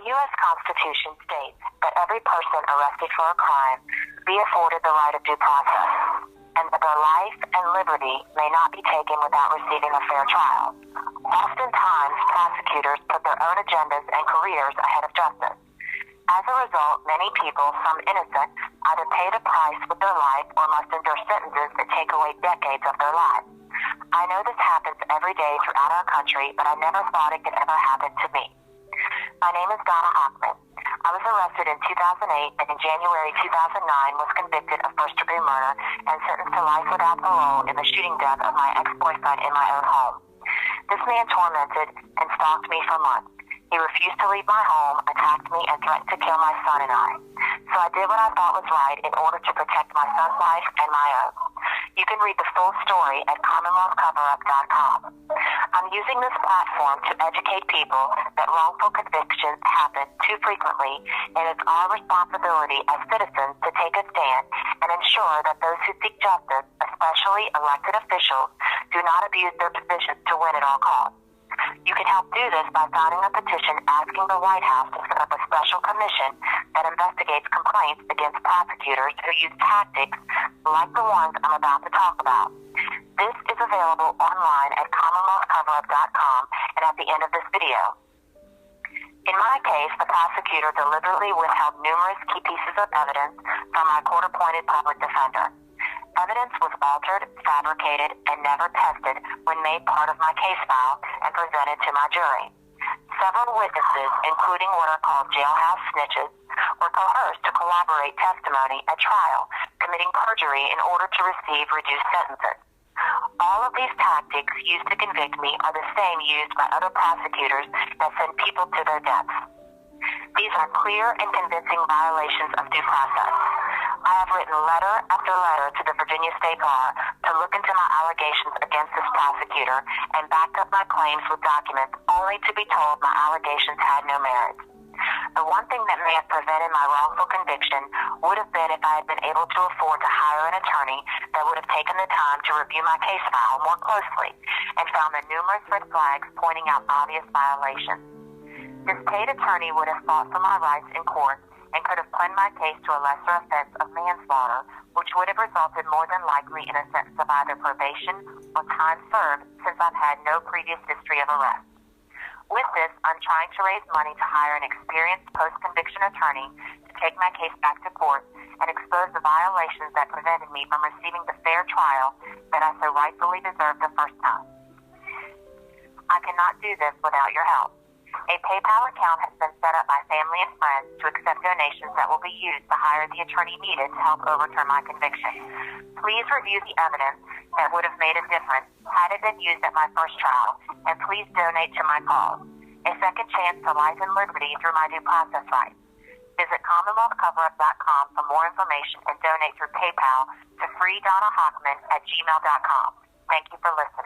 The U.S. Constitution states that every person arrested for a crime be afforded the right of due process, and that their life and liberty may not be taken without receiving a fair trial. Oftentimes, prosecutors put their own agendas and careers ahead of justice. As a result, many people, some innocent, either pay the price with their life or must endure sentences that take away decades of their lives. I know this happens every day throughout our country, but I never thought it could ever happen to me. My name is Donna Hockman. I was arrested in 2008 and in January 2009 was convicted of first-degree murder and sentenced to life without parole in the shooting death of my ex-boyfriend in my own home. This man tormented and stalked me for months. He refused to leave my home, attacked me, and threatened to kill my son and I. So I did what I thought was right in order to protect my son's life and my own. You can read the full story at CommonwealthCoverup.com. I'm using this platform to educate people that wrongful convictions happen too frequently, and it's our responsibility as citizens to take a stand and ensure that those who seek justice, especially elected officials, do not abuse their positions to win at all costs. You can help do this by signing a petition asking the White House to set up a special commission that investigates complaints against prosecutors who use tactics like the ones I'm about to talk about. This is available online at CommonwealthCoverup.com and at the end of this video. In my case, the prosecutor deliberately withheld numerous key pieces of evidence from my court-appointed public defender. Evidence was altered, fabricated, and never tested when made part of my case file and presented to my jury. Several witnesses, including what are called jailhouse snitches, were coerced to corroborate testimony at trial, committing perjury in order to receive reduced sentences. All of these tactics used to convict me are the same used by other prosecutors that send people to their deaths. These are clear and convincing violations of due process. I have written letter after letter to the Virginia State Bar to look into my allegations against this prosecutor and backed up my claims with documents only to be told my allegations had no merit. The one thing that may have prevented my wrongful conviction would have been if I had been able to afford to hire an attorney that would have taken the time to review my case file more closely and found the numerous red flags pointing out obvious violations. This paid attorney would have fought for my rights in court and could have pled my case to a lesser offense of manslaughter, which would have resulted more than likely in a sentence of either probation or time served, since I've had no previous history of arrest. With this, I'm trying to raise money to hire an experienced post-conviction attorney to take my case back to court and expose the violations that prevented me from receiving the fair trial that I so rightfully deserved the first time. I cannot do this without your help. A PayPal account has been set up by family and friends to accept donations that will be used to hire the attorney needed to help overturn my conviction. Please review the evidence that would have made a difference had it been used at my first trial, and please donate to my cause. A second chance to life and liberty through my due process rights. Visit CommonwealthCoverup.com for more information and donate through PayPal to freeDonnaHockman@gmail.com. Thank you for listening.